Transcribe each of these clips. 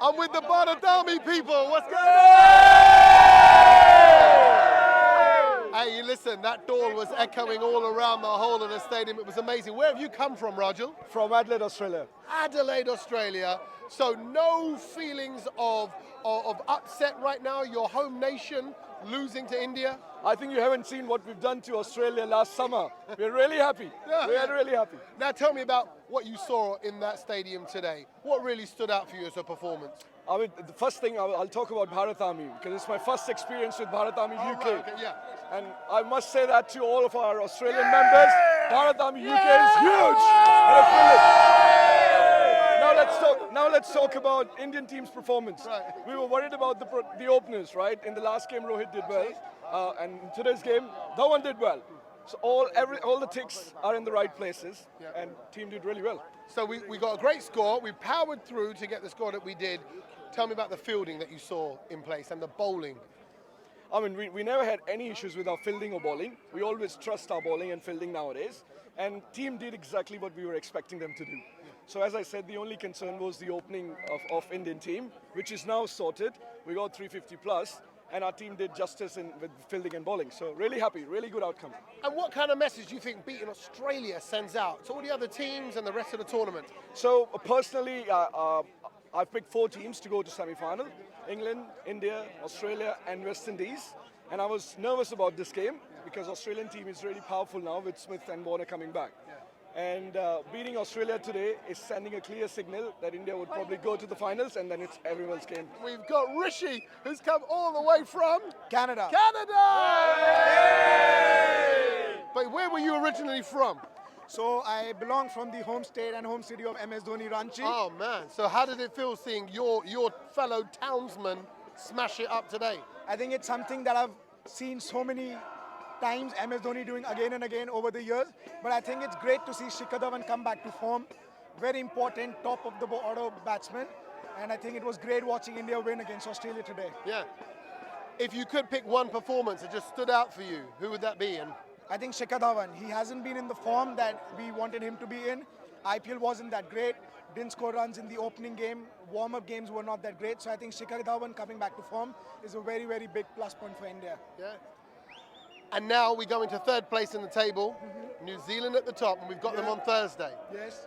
I'm with the Bharat Army people. What's going on? Hey, listen, that door was echoing all around the whole of the stadium. It was amazing. Where have you come from, Rajal? From Adelaide, Australia. Adelaide, Australia. So no feelings of upset right now? Your home nation losing to India? I think you haven't seen what we've done to Australia last summer. We're really happy. Yeah. We are really happy. Now tell me about what you saw in that stadium today. What really stood out for you as a performance? I mean, the first thing I'll talk about Bharat Army because it's my first experience with Bharat Army UK. Right, okay, yeah. And I must say that to all of our Australian members, Bharat Army UK is huge and a privilege. Now let's talk about Indian team's performance. Right. We were worried about the openers, right? In the last game, Rohit did well, and in today's game, Dhawan did well. So all the ticks are in the right places, and team did really well. So we got a great score. We powered through to get the score that we did. Tell me about the fielding that you saw in place and the bowling. I mean, we never had any issues with our fielding or bowling. We always trust our bowling and fielding nowadays. And team did exactly what we were expecting them to do. So as I said, the only concern was the opening of Indian team, which is now sorted. We got 350 plus, and our team did justice with fielding and bowling. So really happy, really good outcome. And what kind of message do you think beating Australia sends out to all the other teams and the rest of the tournament? So personally, I've picked 4 teams to go to semi-final: England, India, Australia, and West Indies. And I was nervous about this game because Australian team is really powerful now with Smith and Warner coming back. And beating Australia today is sending a clear signal that India would probably go to the finals, and then it's everyone's game. We've got Rishi, who's come all the way from Canada. Yay! But where were you originally from? So I belong from the home state and home city of MS Dhoni, Ranchi. Oh man, so how did it feel seeing your fellow townsman smash it up today? I think it's something that I've seen so many times MS Dhoni doing again and again over the years. But I think it's great to see Shikhar Dhawan come back to form. Very important top of the order batsman. And I think it was great watching India win against Australia today. Yeah. If you could pick one performance that just stood out for you, who would that be? And I think Shikhar Dhawan, he hasn't been in the form that we wanted him to be in. IPL wasn't that great. Didn't score runs in the opening game. Warm-up games were not that great. So I think Shikhar Dhawan coming back to form is a very, very big plus point for India. Yeah. And now we go into third place in the table. New Zealand at the top, and we've got them on Thursday. Yes.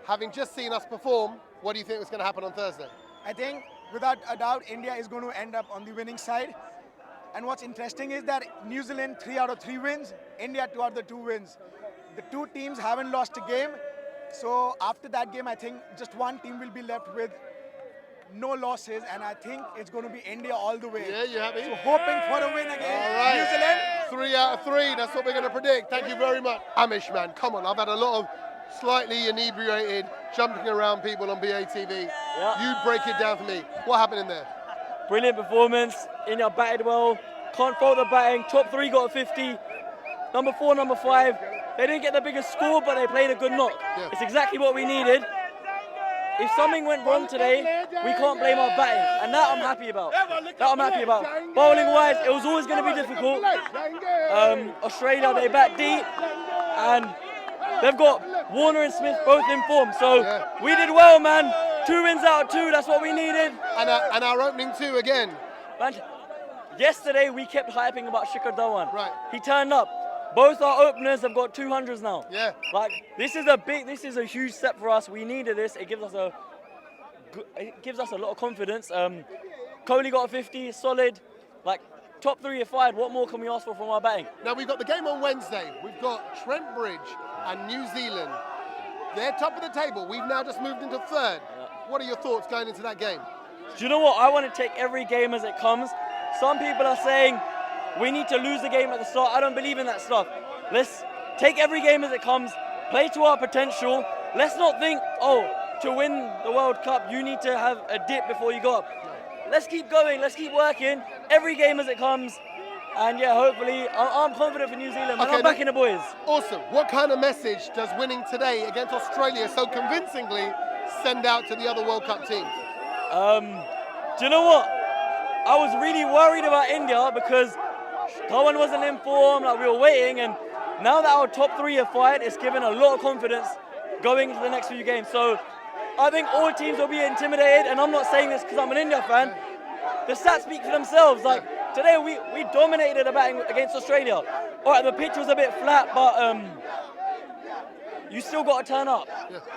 Having just seen us perform, what do you think is going to happen on Thursday? I think without a doubt, India is going to end up on the winning side. And what's interesting is that New Zealand 3 out of 3 wins, India 2 out of the 2 wins. The 2 teams haven't lost a game. So after that game, I think just one team will be left with no losses, and I think it's going to be India all the way. Yeah, you happy? So hoping for a win against All right. New Zealand. 3 out of 3, that's what we're going to predict. Thank you very much. Amish, man, come on. I've had a lot of slightly inebriated, jumping around people on BATV. Yeah. You break it down for me. What happened in there? Brilliant performance. India batted well. Can't fault the batting. Top 3 got a 50. Number 4, number 5. They didn't get the biggest score, but they played a good knock. Yeah. It's exactly what we needed. If something went wrong today, we can't blame our batting, and that I'm happy about. Bowling-wise, it was always going to be difficult. Australia, they bat deep, and they've got Warner and Smith both in form. So we did well, man. 2 wins out of 2, that's what we needed. And our opening 2 again. Man, yesterday we kept hyping about Shikhar Dhawan. Right. He turned up. Both our openers have got 200s now. Yeah. Like this is a huge step for us. We needed this. It gives us a lot of confidence. Kohli got a 50, solid. Like top 3 are fired. What more can we ask for from our batting? Now we've got the game on Wednesday. We've got Trent Bridge and New Zealand. They're top of the table. We've now just moved into 3rd. What are your thoughts going into that game? Do you know what? I want to take every game as it comes. Some people are saying we need to lose the game at the start. I don't believe in that stuff. Let's take every game as it comes, play to our potential. Let's not think, oh, to win the World Cup, you need to have a dip before you go up. Let's keep going, let's keep working, every game as it comes. And yeah, hopefully, I'm confident for New Zealand, but I'm backing the boys. Awesome. What kind of message does winning today against Australia so convincingly send out to the other World Cup teams? Do you know what? I was really worried about India because Dhawan wasn't in form, like we were waiting, and now that our top 3 are fired, it's given a lot of confidence going into the next few games. So I think all teams will be intimidated, and I'm not saying this because I'm an India fan. The stats speak for themselves. Like today, we dominated the batting against Australia. All right, the pitch was a bit flat, but you still got to turn up,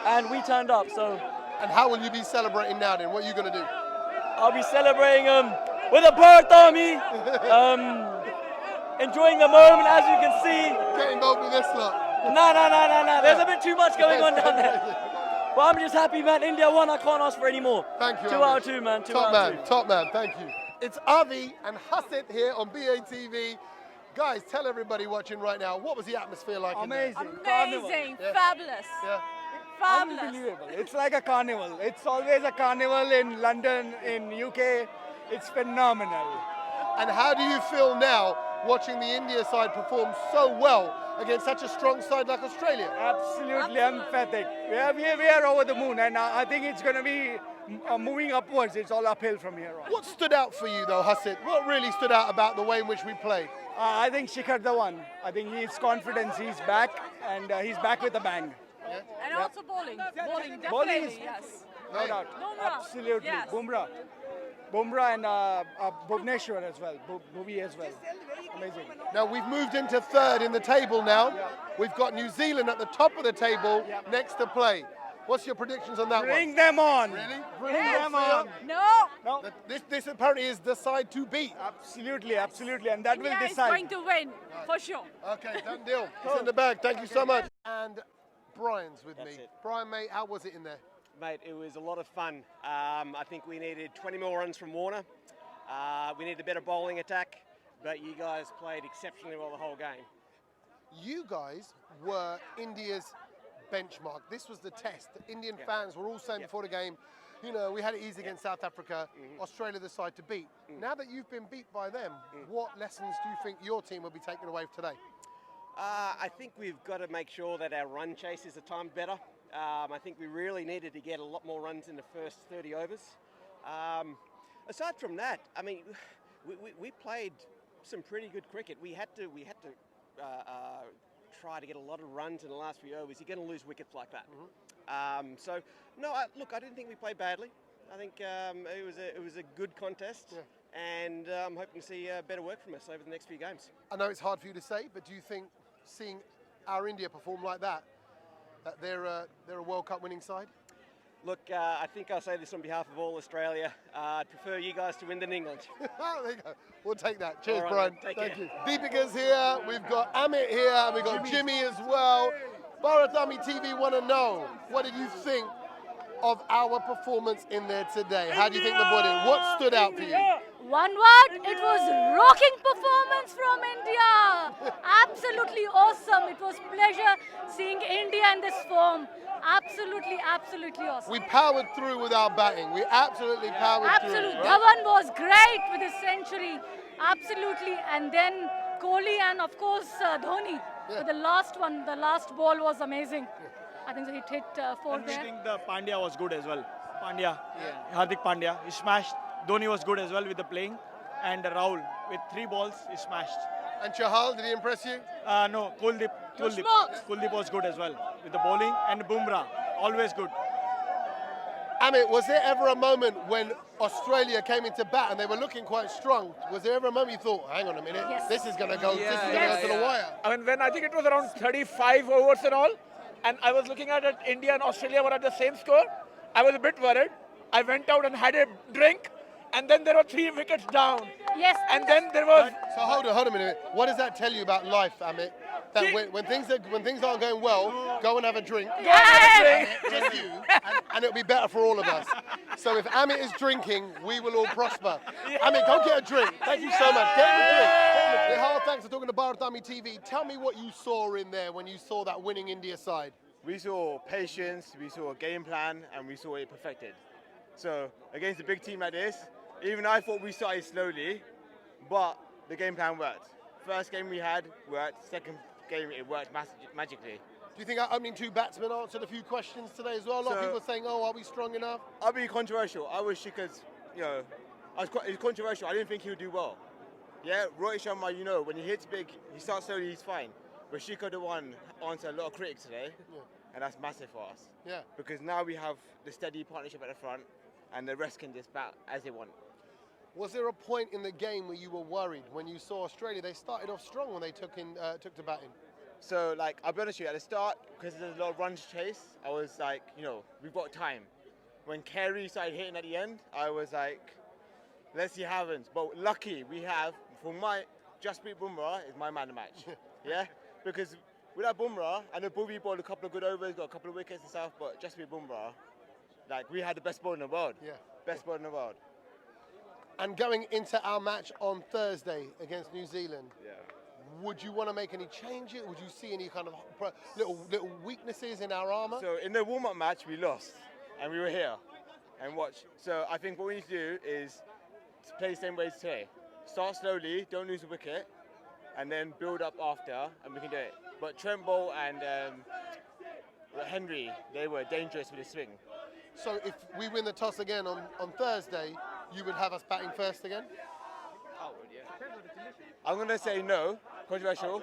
and we turned up. So. And how will you be celebrating now then? What are you going to do? I'll be celebrating with a Bharat Army, enjoying the moment, as you can see. Get involved with this lot. No. There's a bit too much going on down there. But I'm just happy, man. India won. I can't ask for any more. Thank you. 2 out of 2, man. Top man. Thank you. It's Avi and Hassit here on BATV. Guys, tell everybody watching right now, what was the atmosphere like? Amazing. Amazing, fabulous. Yeah. Fabulous. Unbelievable. It's like a carnival. It's always a carnival in London, in UK. It's phenomenal. And how do you feel now watching the India side perform so well against such a strong side like Australia? Absolutely emphatic. We are over the moon, and I think it's going to be moving upwards. It's all uphill from here on. What stood out for you though, Hassit? What really stood out about the way in which we played? I think Shikhar the one. I think his confidence, he's back, and he's back with a bang. Yeah. And also bowling. Bowling, definitely, Bowling is- yes. No doubt. Bumrah. Absolutely. Yes. Bumrah and Bhuvneshwar as well. Bhuvi as well. Amazing. Now we've moved into third in the table now. Yeah. We've got New Zealand at the top of the table next to play. What's your predictions on that Bring one? them on. Really? Bring Yes. them on. No. No. This apparently is the side to beat. Absolutely, and that India will is decide. going to win, for sure. Okay, done deal. It's in the bag. Thank you so much. And Brian's with That's me. it. Brian, mate, how was it in there? Mate, it was a lot of fun. I think we needed 20 more runs from Warner. We needed a better bowling attack, but you guys played exceptionally well the whole game. You guys were India's benchmark. This was the test. The Indian fans were all saying before the game, you know, we had it easy against South Africa, Australia the side to beat. Now that you've been beat by them, what lessons do you think your team will be taking away today? I think we've got to make sure that our run chases are timed better. I think we really needed to get a lot more runs in the first 30 overs. Aside from that, I mean, we played some pretty good cricket. We had to try to get a lot of runs in the last few overs. You're going to lose wickets like that. So, no, look, I didn't think we played badly. I think it was a good contest, and I'm hoping to see better work from us over the next few games. I know it's hard for you to say, but do you think seeing our India perform like that they're a World Cup winning side? Look, I think I'll say this on behalf of all Australia. I'd prefer you guys to win than England. There you go. We'll take that. Cheers, All right, Brian. mate. Take Thank care. you. Deepika's here. We've got Amit here. And we've got Jimmy as well. Bharat Army TV want to know, what did you think of our performance in there today? How do you think the boy did? What stood out for you? One word, it was rocking performance from India. Absolutely awesome. It was pleasure seeing India in this form. Absolutely awesome. We powered through with our batting. We absolutely powered Absolutely. through. Right? Dhawan was great with his century. Absolutely. And then Kohli and of course Dhoni. With the last one, the last ball was amazing. I think he hit 4 I there. think the Pandya was good as well. Hardik Pandya, he smashed. Dhoni was good as well with the playing. And Rahul, with 3 balls, he smashed. And Chahal, did he impress you? No, Kuldeep was good as well with the bowling. And Bumrah, always good. Amit, was there ever a moment when Australia came into bat and they were looking quite strong? Was there ever a moment you thought, hang on a minute, Yes. this is going to go, to the wire? I mean, when I think it was around 35 overs and all, and I was looking at it, India and Australia were at the same score, I was a bit worried. I went out and had a drink, and then there were 3 wickets down. Yes. And then there was... So hold on a minute. What does that tell you about life, Amit? That when things aren't going well, go and have a drink. Just you, and it'll be better for all of us. So if Amit is drinking, we will all prosper. Amit, go get a drink. Thank you so much. Get him a drink. Nihal, thanks for talking to Bharat Army TV. Tell me what you saw in there when you saw that winning India side. We saw patience, we saw a game plan, and we saw it perfected. So against a big team like this, even I thought we started slowly, but the game plan worked. First game we had worked, second game it worked magically. Do you think our opening 2 batsmen answered a few questions today as well? A lot of people saying, oh, are we strong enough? I'll be controversial. I wish Shikhar's, it's controversial. I didn't think he would do well. Yeah, Rohit Sharma, when he hits big, he starts slowly, he's fine. But Shikhar the one, answer a lot of critics today, and that's massive for us. Yeah. Because now we have the steady partnership at the front, and the rest can just bat as they want. Was there a point in the game where you were worried when you saw Australia? They started off strong when they took to batting. So, like, I'll be honest with you, at the start, because there's a lot of runs to chase, I was like, you know, we've got time. When Carey started hitting at the end, I was like, let's see what happens. But lucky we have, for my, Jasprit Bumrah is my man of the match. Yeah? Because without Bumrah, I know Bhuvi bowled a couple of good overs, got a couple of wickets and stuff, but Jasprit Bumrah, like, we had the best bowler in the world. Yeah. Best bowler in the world. And going into our match on Thursday against New Zealand, would you want to make any changes? Would you see any kind of little weaknesses in our armour? So in the warm-up match, we lost, and we were here and watch. So I think what we need to do is to play the same way as today. Start slowly, don't lose a wicket, and then build up after, and we can do it. But Trent Bolt and Henry, they were dangerous with the swing. So if we win the toss again on Thursday, you would have us batting first again? I would, yeah. I'm going to say no, controversial.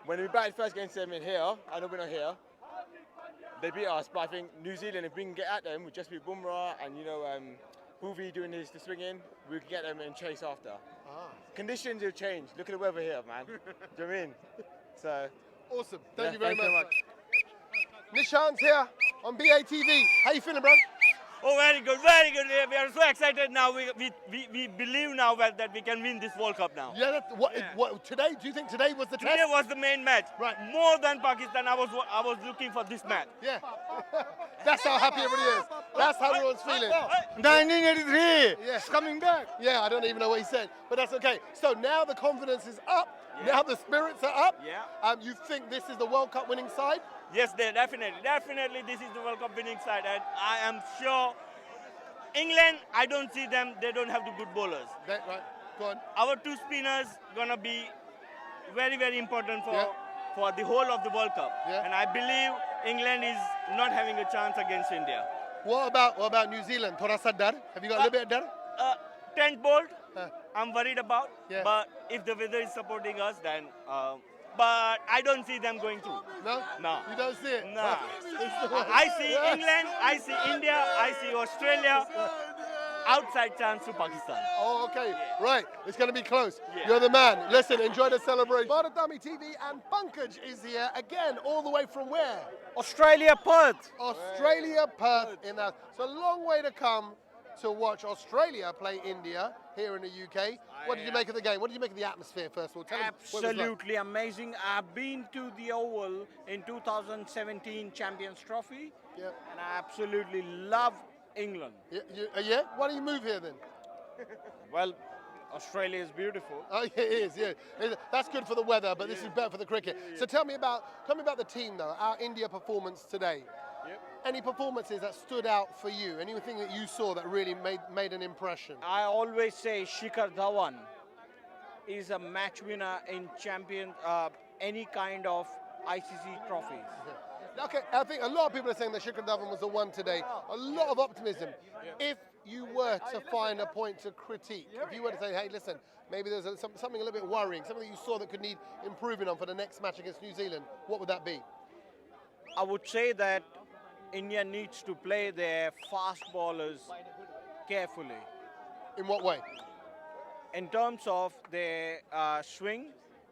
When we batted first against them in here, I know we're not here, they beat us, but I think New Zealand, if we can get at them with just Bumrah and, you know, Bhuvi doing the swing in, we can get them and chase after. Conditions have changed. Look at the weather here, man. Do you know what I mean? So, awesome. Thank you very so much. Nishant's here on BATV. How you feeling, bro? Oh, very good, very good. We are so excited now. We believe now that we can win this World Cup now. Yeah, what today? Do you think today was the test? Today was the main match. Right. More than Pakistan, I was looking for this match. Yeah. That's how happy everybody is. That's how everyone's feeling. 1983. Yeah. It's coming back. Yeah, I don't even know what he said, but that's okay. So now the confidence is up. Yeah. Now the spirits are up. Yeah. You think this is the World Cup winning side? Yes, definitely. Definitely this is the World Cup winning side. And I am sure England, I don't see them, they don't have the good bowlers. Right, go on. Our two spinners gonna be very, very important for the whole of the World Cup. Yeah. And I believe England is not having a chance against India. What about New Zealand? Thora sa dar? Have you got a little bit of dar? Tent bolt, I'm worried about. Yeah. But if the weather is supporting us, then but I don't see them going through. No? No. You don't see it? No. I see England, I see India, I see Australia. Outside chance to Pakistan. Oh, okay. Right. It's going to be close. Yeah. You're the man. Listen, enjoy the celebration. Bharat Army TV and Pankaj is here again, all the way from where? Australia, Perth. Australia, Perth. In that. It's a long way to come to watch Australia play India here in the UK. What did you make of the game? What did you make of the atmosphere, first of all? Tell us what it was like. Absolutely amazing. I've been to the Oval in 2017 Champions Trophy, Yep. and I absolutely love England. Yeah? Why don't you move here then? Well, Australia is beautiful. Oh, yeah, it is, yeah. That's good for the weather, but this is better for the cricket. So tell me about the team, though, our India performance today. Yep. Any performances that stood out for you? Anything that you saw that really made an impression? I always say Shikhar Dhawan is a match winner in any kind of ICC trophies. Okay, I think a lot of people are saying that Shikhar Dhawan was the one today. A lot of optimism. If you were to find a point to critique, if you were to say, hey, listen, maybe there's something a little bit worrying, something that you saw that could need improving on for the next match against New Zealand, what would that be? I would say that India needs to play their fast bowlers carefully. In what way? In terms of their swing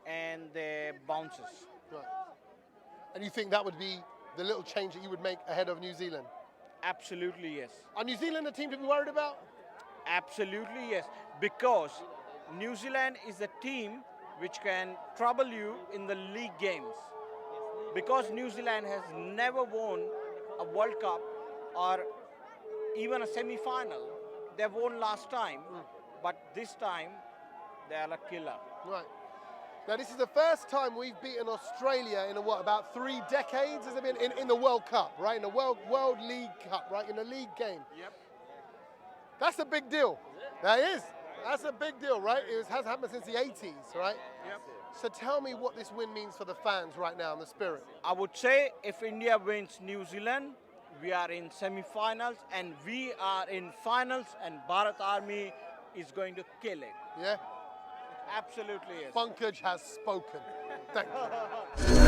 and their bounces. Right. And you think that would be the little change that you would make ahead of New Zealand? Absolutely, yes. Are New Zealand a team to be worried about? Absolutely, yes. Because New Zealand is a team which can trouble you in the league games. Because New Zealand has never won a World Cup or even a semi-final. They won last time, but this time they are a killer. Right. Now this is the first time we've beaten Australia in about 3 decades, has it been, in the World Cup, right? In the World League Cup, right? In a league game. Yep. That's a big deal. That is. That's a big deal, right? It hasn't happened since the 80s, right? Yep. So tell me what this win means for the fans right now and the spirit. I would say if India wins New Zealand, we are in semi-finals and we are in finals, and Bharat Army is going to kill it. Yeah? Absolutely, yes. Pankaj has spoken. Thank you.